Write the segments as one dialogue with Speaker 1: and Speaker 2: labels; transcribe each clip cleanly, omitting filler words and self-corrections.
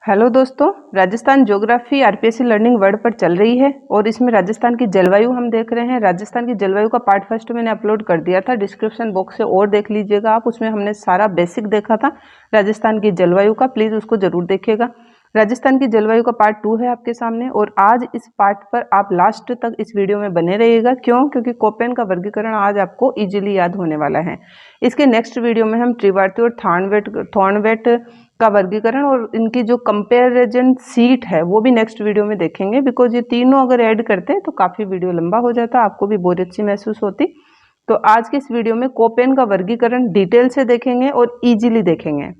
Speaker 1: Hello दोस्तों, Rajasthan geography RPSC learning word पर चल रही है और इसमें राजस्थान की जलवायु हम देख रहे हैं। राजस्थान की जलवायु का पार्ट फर्स्ट मैंने अपलोड कर दिया था, डिस्क्रिप्शन बॉक्स से और देख लीजिएगा आप। उसमें हमने सारा बेसिक देखा था राजस्थान की जलवायु का, प्लीज़ उसको जरूर देखिएगा। राजस्थान की जलवायु का पार्ट 2 है आपके सामने और आज इस पार्ट पर आप लास्ट तक इस वीडियो में बने रहिएगा। क्यों? क्योंकि कोपेन का वर्गीकरण आज आपको इजीली याद होने वाला है। इसके नेक्स्ट वीडियो में हम त्रिवार्ती और थॉर्नवेट का वर्गीकरण और इनकी जो कंपैरिजन सीट है वो भी नेक्स्ट वीडियो में देखेंगे। बिकॉज ये तीनों अगर ऐड करते हैं तो काफ़ी वीडियो लंबा हो जाता, आपको भी बोरियत सी महसूस होती। तो आज के इस वीडियो में कोपेन का वर्गीकरण डिटेल से देखेंगे और इजीली देखेंगे।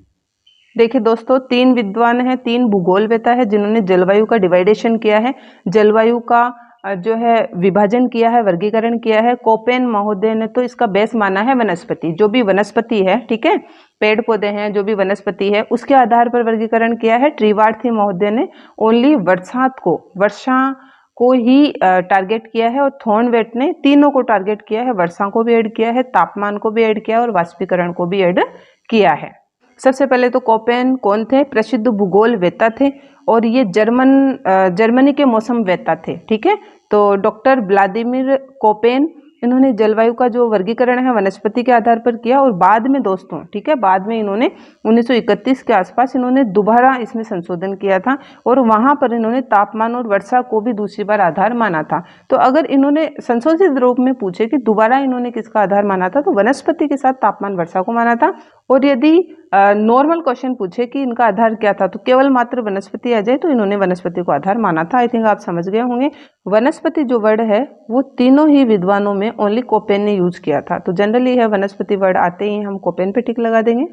Speaker 1: देखिए दोस्तों, 3 विद्वान हैं, 3 भूगोलवेता है जिन्होंने जलवायु का डिवाइडेशन किया है, जलवायु का जो है विभाजन किया है, वर्गीकरण किया है। कोपेन महोदय ने तो इसका बेस माना है वनस्पति, जो भी वनस्पति है, ठीक है, पेड़ पौधे हैं, जो भी वनस्पति है उसके आधार पर वर्गीकरण किया है। त्रिवार्थी महोदय ने ओनली वर्षा को ही टारगेट किया है और थॉर्नवेट ने तीनों को टारगेट किया है, वर्षा को भी ऐड किया है, तापमान को भी ऐड किया और वाष्पीकरण को भी ऐड किया है। सबसे पहले तो कोपेन कौन थे? प्रसिद्ध भूगोल वेता थे और ये जर्मनी के मौसम वेता थे, ठीक है। तो डॉक्टर व्लादिमीर कोपेन, इन्होंने जलवायु का जो वर्गीकरण है वनस्पति के आधार पर किया और बाद में दोस्तों, ठीक है, बाद में इन्होंने 1931 के आसपास इन्होंने दोबारा इसमें संशोधन किया था और वहां पर इन्होंने तापमान और वर्षा को भी दूसरी बार आधार माना था। तो अगर इन्होंने संशोधित रूप में पूछे कि दोबारा इन्होंने किसका आधार माना था, तो वनस्पति के साथ तापमान वर्षा को माना था। और यदि नॉर्मल क्वेश्चन पूछे कि इनका आधार क्या था, तो केवल मात्र वनस्पति आ जाए तो इन्होंने वनस्पति को आधार माना था। आई थिंक आप समझ गए होंगे। वनस्पति जो वर्ड है वो तीनों ही विद्वानों में ओनली कोपेन ने यूज किया था। तो जनरली है वनस्पति वर्ड आते ही हम कोपेन पे टिक लगा देंगे।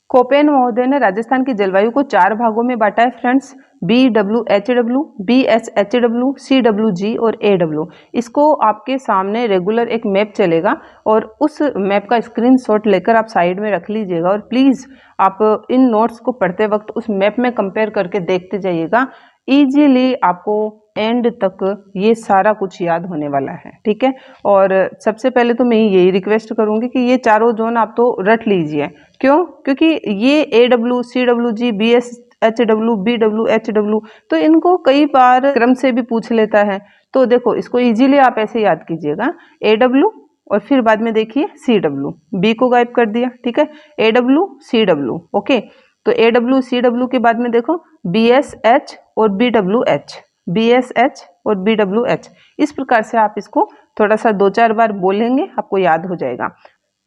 Speaker 1: कोपेन महोदय ने राजस्थान की जलवायु को 4 भागों में बांटा है फ्रेंड्स, BWHW, BSHW, CWG और AW। इसको आपके सामने रेगुलर एक मैप चलेगा और उस मैप का स्क्रीनशॉट लेकर आप साइड में रख लीजिएगा और प्लीज़ आप इन नोट्स को पढ़ते वक्त उस मैप में कंपेयर करके देखते जाइएगा। इजीली आपको एंड तक ये सारा कुछ याद होने वाला है, ठीक है। और सबसे पहले तो मैं यही रिक्वेस्ट करूंगी कि ये चारों जोन आप तो रट लीजिए। क्यों? क्योंकि ये AW, CWG, BSHW, BWHW तो इनको कई बार क्रम से भी पूछ लेता है। तो देखो, इसको इजीली आप ऐसे याद कीजिएगा, AW और फिर बाद में देखिए CW, B को गायब कर दिया, ठीक है, AW CW, ओके। तो AW CW के बाद में देखो BSH और BWH, BSH और BWH। इस प्रकार से आप इसको थोड़ा सा 2-4 बार बोलेंगे, आपको याद हो जाएगा।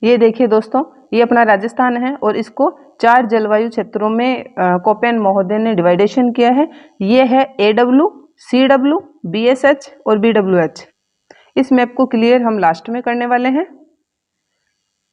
Speaker 1: ये देखिए दोस्तों, ये अपना राजस्थान है और इसको 4 जलवायु क्षेत्रों में कोपेन महोदय ने डिवाइडेशन किया है। ये है AW, CW, BSH और BWH। इस मैप को क्लियर हम लास्ट में करने वाले हैं।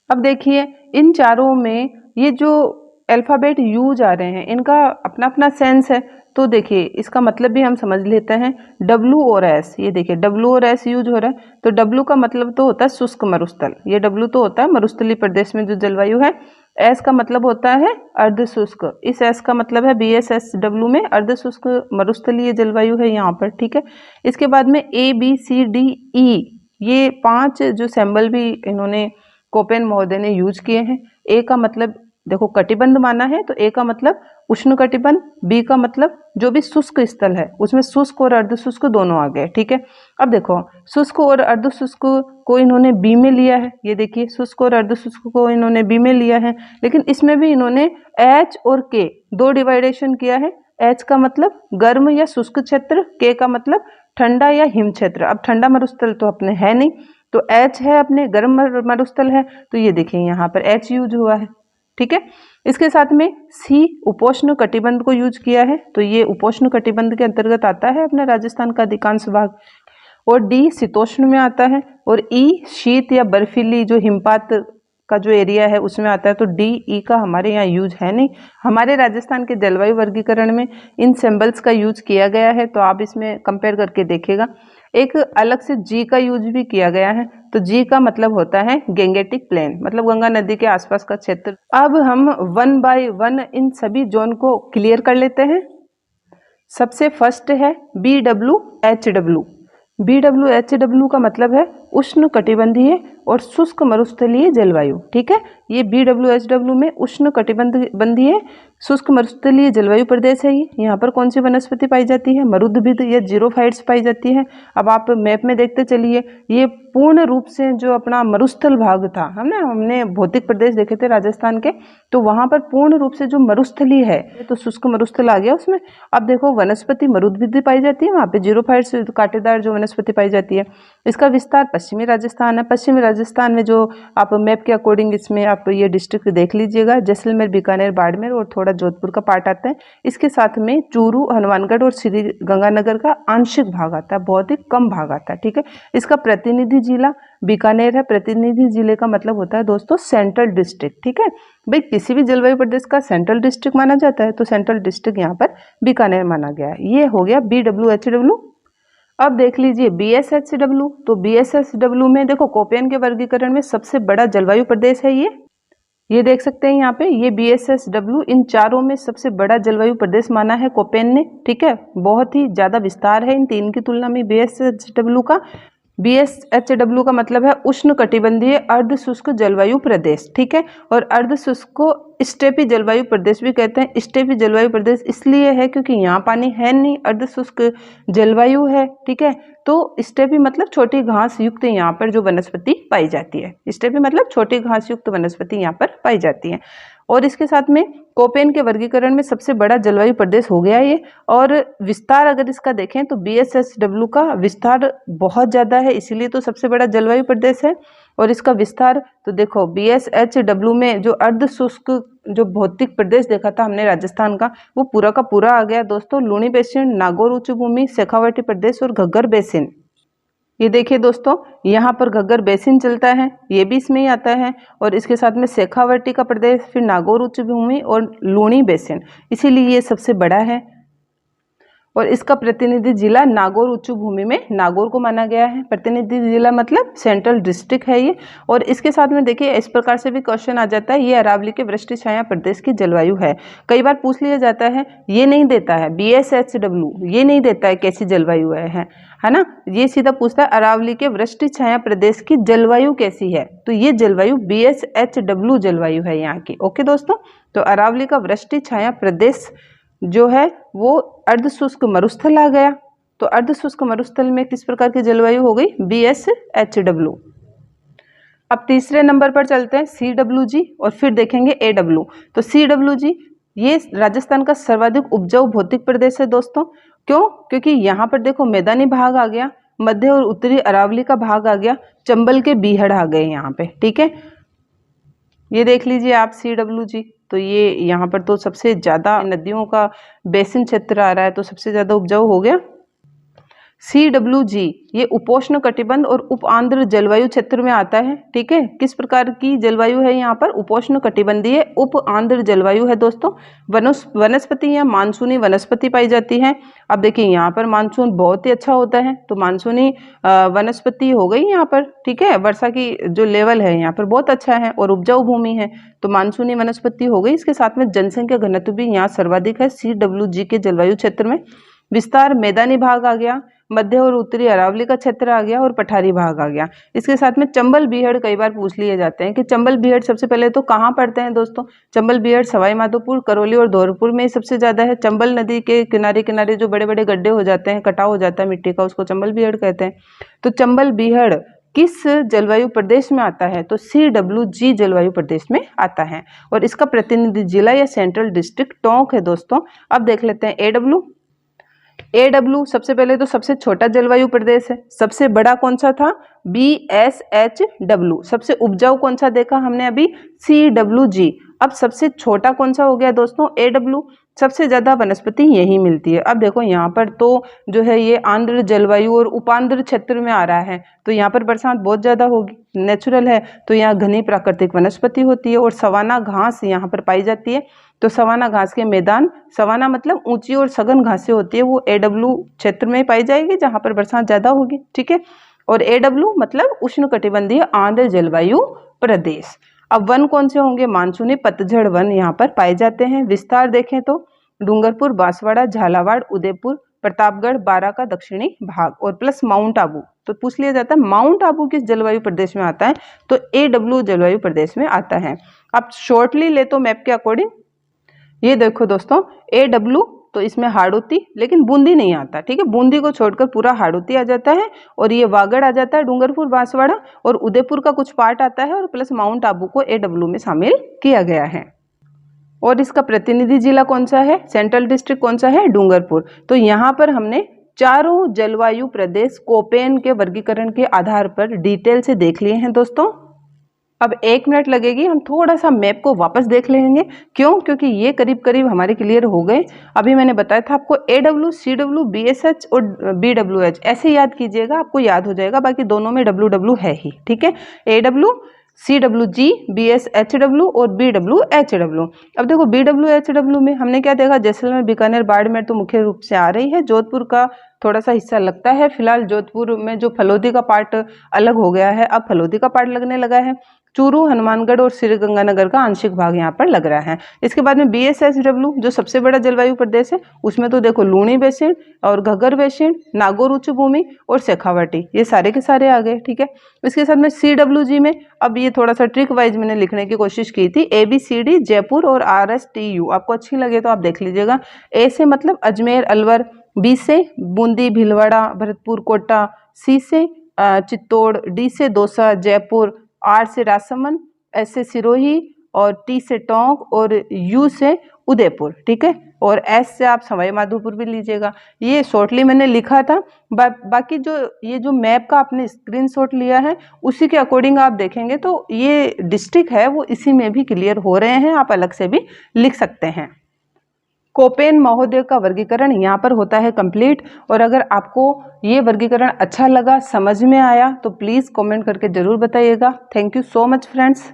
Speaker 1: अब देखिए, इन चारों में ये जो अल्फाबेट यूज आ रहे हैं इनका अपना अपना सेंस है। तो देखिए, इसका मतलब भी हम समझ लेते हैं। W और S, ये देखिए W और S यूज हो रहा है। तो W का मतलब तो होता है शुष्क मरुस्थल, ये W तो होता है मरुस्थलीय प्रदेश में जो जलवायु है। S का मतलब होता है अर्ध शुष्क, इस S का मतलब है BSSW में अर्ध शुष्क मरुस्थलीय जलवायु है यहाँ पर, ठीक है। इसके बाद में ABCDE, ये 5 जो सिंबल भी इन्होंने कोपेन महोदय ने यूज किए हैं। A का मतलब देखो कटिबंध माना है, तो A का मतलब उष्ण कटिबंध, B का मतलब जो भी शुष्क स्थल है उसमें शुष्क और अर्ध शुष्क दोनों आ गए, ठीक है। अब देखो, शुष्क और अर्ध शुष्क को इन्होंने B में लिया है, ये देखिए शुष्क और अर्ध शुष्क को इन्होंने B में लिया है। लेकिन इसमें भी इन्होंने H और K 2 डिवाइडेशन किया है। H का मतलब गर्म या शुष्क क्षेत्र, K का मतलब ठंडा या हिम क्षेत्र। अब ठंडा मरुस्थल तो अपने है नहीं, तो H है अपने गर्म मरुस्थल है, तो ये देखिए यहाँ पर H यूज हुआ है, ठीक है। इसके साथ में C उपोष्ण कटिबंध को यूज किया है, तो ये उपोष्ण कटिबंध के अंतर्गत आता है अपना राजस्थान का अधिकांश भाग। और D शीतोष्ण में आता है और E शीत या बर्फीली जो हिमपात का जो एरिया है उसमें आता है। तो D E का हमारे यहाँ यूज है नहीं। हमारे राजस्थान के जलवायु वर्गीकरण में इन सिंबल्स का यूज किया गया है, तो आप इसमें कंपेयर करके देखिएगा। एक अलग से G का यूज भी किया गया है, तो G का मतलब होता है गेंगेटिक प्लेन, मतलब गंगा नदी के आसपास का क्षेत्र। अब हम 1 बाय 1 इन सभी जोन को क्लियर कर लेते हैं। सबसे फर्स्ट है BWHW। BWHW का मतलब है उष्ण कटिबंधीय और शुष्क मरुस्थलीय जलवायु, ठीक है। ये BWHW में उष्ण कटिबंधीय शुष्क मरुस्थलीय जलवायु प्रदेश है ये। यहाँ पर कौन सी वनस्पति पाई जाती है? मरुद्भिद या जीरोफाइट्स पाई जाती है। अब आप मैप में देखते चलिए, ये पूर्ण रूप से जो अपना मरुस्थल भाग था, हमने भौतिक प्रदेश देखे थे राजस्थान के, तो वहां पर पूर्ण रूप से जो मरुस्थली है, तो शुष्क मरुस्थल आ गया उसमें। अब देखो वनस्पति मरुद्भिद पाई जाती है, वहां पे जीरोफाइट्स कांटेदार जो वनस्पति पाई जाती है। इसका विस्तार पश्चिमी राजस्थान है। पश्चिमी राजस्थान में जो आप मैप के अकॉर्डिंग इसमें आप ये डिस्ट्रिक्ट देख लीजिएगा, जैसलमेर, बीकानेर, बाड़मेर और थोड़ा जोधपुर का पार्ट आता है। इसके साथ में चूरू, हनुमानगढ़ और श्री गंगानगर का आंशिक भाग आता है, बहुत ही कम भाग आता है। ठीक है, इसका प्रतिनिधि जिला बीकानेर है। प्रतिनिधि जिले का मतलब होता है दोस्तों सेंट्रल डिस्ट्रिक्ट। ठीक है भाई, किसी भी जलवायु प्रदेश का सेंट्रल डिस्ट्रिक्ट माना जाता है, तो सेंट्रल डिस्ट्रिक्ट यहाँ पर बीकानेर माना गया है। ये हो गया BWHW। अब देख लीजिए BSHW। तो BSHW में देखो कोपेन के वर्गीकरण में सबसे बड़ा जलवायु प्रदेश है ये देख सकते हैं यहाँ पे, ये BSHW इन चारों में सबसे बड़ा जलवायु प्रदेश माना है कोपेन ने। ठीक है, बहुत ही ज्यादा विस्तार है इन तीन की तुलना में BSHW का। BSHW का मतलब है उष्ण कटिबंधीय अर्ध शुष्क जलवायु प्रदेश। ठीक है, और अर्ध शुष्क को स्टेपी जलवायु प्रदेश भी कहते हैं। स्टेपी जलवायु प्रदेश इसलिए है क्योंकि यहाँ पानी है नहीं, अर्ध शुष्क जलवायु है। ठीक है, तो स्टेपी मतलब छोटी घास युक्त यहाँ पर जो वनस्पति पाई जाती है। स्टेपी मतलब छोटी घास युक्त वनस्पति यहाँ पर पाई जाती है। और इसके साथ में कोपेन के वर्गीकरण में सबसे बड़ा जलवायु प्रदेश हो गया ये। और विस्तार अगर इसका देखें तो BSHW का विस्तार बहुत ज्यादा है, इसीलिए तो सबसे बड़ा जलवायु प्रदेश है। और इसका विस्तार तो देखो BSHW में जो अर्ध शुष्क जो भौतिक प्रदेश देखा था हमने राजस्थान का, वो पूरा का पूरा आ गया दोस्तों। लूणी बेसिन, नागौर उच्च भूमि, शेखावाटी प्रदेश और घग्गर बेसिन। ये देखिए दोस्तों, यहाँ पर घग्गर बेसिन चलता है, ये भी इसमें ही आता है। और इसके साथ में शेखावाटी का प्रदेश, फिर नागौर उच्च भूमि और लूणी बेसिन, इसीलिए ये सबसे बड़ा है। और इसका प्रतिनिधि जिला नागौर उच्च भूमि में नागौर को माना गया है। प्रतिनिधि जिला मतलब सेंट्रल डिस्ट्रिक्ट है ये। और इसके साथ में देखिए इस प्रकार से भी क्वेश्चन आ जाता है, ये अरावली के वृष्टि छाया प्रदेश की जलवायु है। कई बार पूछ लिया जाता है, ये नहीं देता है BSHW, ये नहीं देता है कैसी जलवायु है ना, ये सीधा पूछता है अरावली के वृष्टि छाया प्रदेश की जलवायु कैसी है। तो ये जलवायु BSHW जलवायु है यहाँ की। ओके दोस्तों, तो अरावली का वृष्टि छाया प्रदेश जो है वो अर्ध शुष्क मरुस्थल आ गया। तो अर्ध शुष्क मरुस्थल में किस प्रकार की जलवायु हो गई? BSHW। अब तीसरे नंबर पर चलते हैं CWG और फिर देखेंगे AW। तो CWG ये राजस्थान का सर्वाधिक उपजाऊ भौतिक प्रदेश है दोस्तों। क्यों? क्योंकि यहाँ पर देखो मैदानी भाग आ गया, मध्य और उत्तरी अरावली का भाग आ गया, चंबल के बीहड़ आ गए यहाँ पे। ठीक है, ये देख लीजिए आप CWG। तो ये यहाँ पर तो सबसे ज्यादा नदियों का बेसिन क्षेत्र आ रहा है, तो सबसे ज्यादा उपजाऊ हो गया। CWG ये उपोष्ण कटिबंध और उप आंध्र जलवायु क्षेत्र में आता है। ठीक है, किस प्रकार की जलवायु है यहाँ पर? उपोष्ण कटिबंधीय उप आंध्र जलवायु है दोस्तों। वनस्पति या मानसूनी वनस्पति पाई जाती है। अब देखिए यहाँ पर मानसून बहुत ही अच्छा होता है, तो मानसूनी वनस्पति हो गई यहाँ पर। ठीक है, वर्षा की जो लेवल है यहाँ पर बहुत अच्छा है और उपजाऊ भूमि है, तो मानसूनी वनस्पति हो गई। इसके साथ में जनसंख्या घनत्व भी यहाँ सर्वाधिक है CWG के जलवायु क्षेत्र में। विस्तार मैदानी भाग आ गया, मध्य और उत्तरी अरावली का क्षेत्र आ गया और पठारी भाग आ गया। इसके साथ में चंबल बीहड़ कई बार पूछ लिए जाते हैं कि चंबल बीहड़ सबसे पहले तो कहाँ पड़ते हैं दोस्तों? चंबल बीहड़ सवाई माधोपुर, करौली और धौलपुर में सबसे ज्यादा है। चंबल नदी के किनारे किनारे जो बड़े बड़े गड्ढे हो जाते हैं, कटाव हो जाता है मिट्टी का, उसको चंबल बीहड़ कहते हैं। तो चंबल बीहड़ किस जलवायु प्रदेश में आता है? तो CWG जलवायु प्रदेश में आता है। और इसका प्रतिनिधि जिला या सेंट्रल डिस्ट्रिक्ट टोंक है दोस्तों। अब देख लेते हैं AW। सबसे पहले तो सबसे छोटा जलवायु प्रदेश है। सबसे बड़ा कौन सा था? BSHW। सबसे उपजाऊ कौन सा देखा हमने अभी? CWG। अब सबसे छोटा कौन सा हो गया दोस्तों? AW। सबसे ज्यादा वनस्पति यही मिलती है। अब देखो यहाँ पर तो जो है ये आंध्र जलवायु और उपांध्र क्षेत्र में आ रहा है, तो यहाँ पर बरसात बहुत ज्यादा होगी, नेचुरल है, तो यहाँ घनी प्राकृतिक वनस्पति होती है और सवाना घास यहाँ पर पाई जाती है। तो सवाना घास के मैदान, सवाना मतलब ऊंची और सघन घासें होती है, वो AW क्षेत्र में पाई जाएगी जहां पर बरसात ज्यादा होगी। ठीक है, और AW मतलब उष्ण कटिबंधीय आंध्र जलवायु प्रदेश। अब वन कौन से होंगे? मानसूनी पतझड़ वन यहाँ पर पाए जाते हैं। विस्तार देखें तो डूंगरपुर, बांसवाड़ा, झालावाड़, उदयपुर, प्रतापगढ़, बारां का दक्षिणी भाग और प्लस माउंट आबू। तो पूछ लिया जाता है माउंट आबू किस जलवायु प्रदेश में आता है? तो AW जलवायु प्रदेश में आता है। अब शॉर्टली ले तो मैप के अकॉर्डिंग ये देखो दोस्तों, AW तो इसमें हाड़ौती, लेकिन बूंदी नहीं आता, ठीक है। बूंदी को छोड़कर पूरा हाड़ौती आ जाता है, और ये वागड़ आ जाता है, डूंगरपुर बांसवाड़ा, और उदयपुर का कुछ पार्ट आता है, और प्लस माउंट आबू को AW में शामिल किया गया है। और इसका प्रतिनिधि जिला कौन सा है, सेंट्रल डिस्ट्रिक्ट कौन सा है, डूंगरपुर। तो यहाँ पर हमने चारों जलवायु प्रदेश कोपेन के वर्गीकरण के आधार पर डिटेल से देख लिए हैं दोस्तों। अब 1 मिनट लगेगी, हम थोड़ा सा मैप को वापस देख लेंगे। क्यों? क्योंकि ये करीब करीब हमारे क्लियर हो गए। अभी मैंने बताया था आपको AW, CW, BSH और BWH ऐसे याद कीजिएगा, आपको याद हो जाएगा। बाकी दोनों में WW है ही, ठीक है। AW, CWG, BSHW और BWHW। अब देखो BWHW में हमने क्या देखा, जैसलमेर, बीकानेर, बाड़मेर तो मुख्य रूप से आ रही है। जोधपुर का थोड़ा सा हिस्सा लगता है। फिलहाल जोधपुर में जो फलोदी का पार्ट अलग हो गया है, अब फलोदी का पार्ट लगने लगा है। चूरू, हनुमानगढ़ और श्रीगंगानगर का आंशिक भाग यहाँ पर लग रहा है। इसके बाद में BSHW जो सबसे बड़ा जलवायु प्रदेश है, उसमें तो देखो लूणी बेसिन और घग्गर बेसिन, नागौर उच्च भूमि और शेखावाटी, ये सारे के सारे आ गए, ठीक है। इसके साथ में CWG में, अब ये थोड़ा सा ट्रिक वाइज मैंने लिखने की कोशिश की थी, ABCD जयपुर और RSTU, आपको अच्छी लगे तो आप देख लीजिएगा। A से मतलब अजमेर, अलवर, B से बूंदी, भीलवाड़ा, भरतपुर, कोटा, C से चित्तौड़, D से दौसा, जयपुर, R से राजसमंद, S से सिरोही और T से टोंक और U से उदयपुर, ठीक है। और S से आप सवाई माधोपुर भी लीजिएगा। ये शॉर्टली मैंने लिखा था। बाकी जो ये जो मैप का आपने स्क्रीनशॉट लिया है, उसी के अकॉर्डिंग आप देखेंगे तो ये डिस्ट्रिक्ट है वो इसी में भी क्लियर हो रहे हैं, आप अलग से भी लिख सकते हैं। कोपेन महोदय का वर्गीकरण यहाँ पर होता है कंप्लीट। और अगर आपको ये वर्गीकरण अच्छा लगा, समझ में आया, तो प्लीज़ कमेंट करके ज़रूर बताइएगा। Thank you so much friends.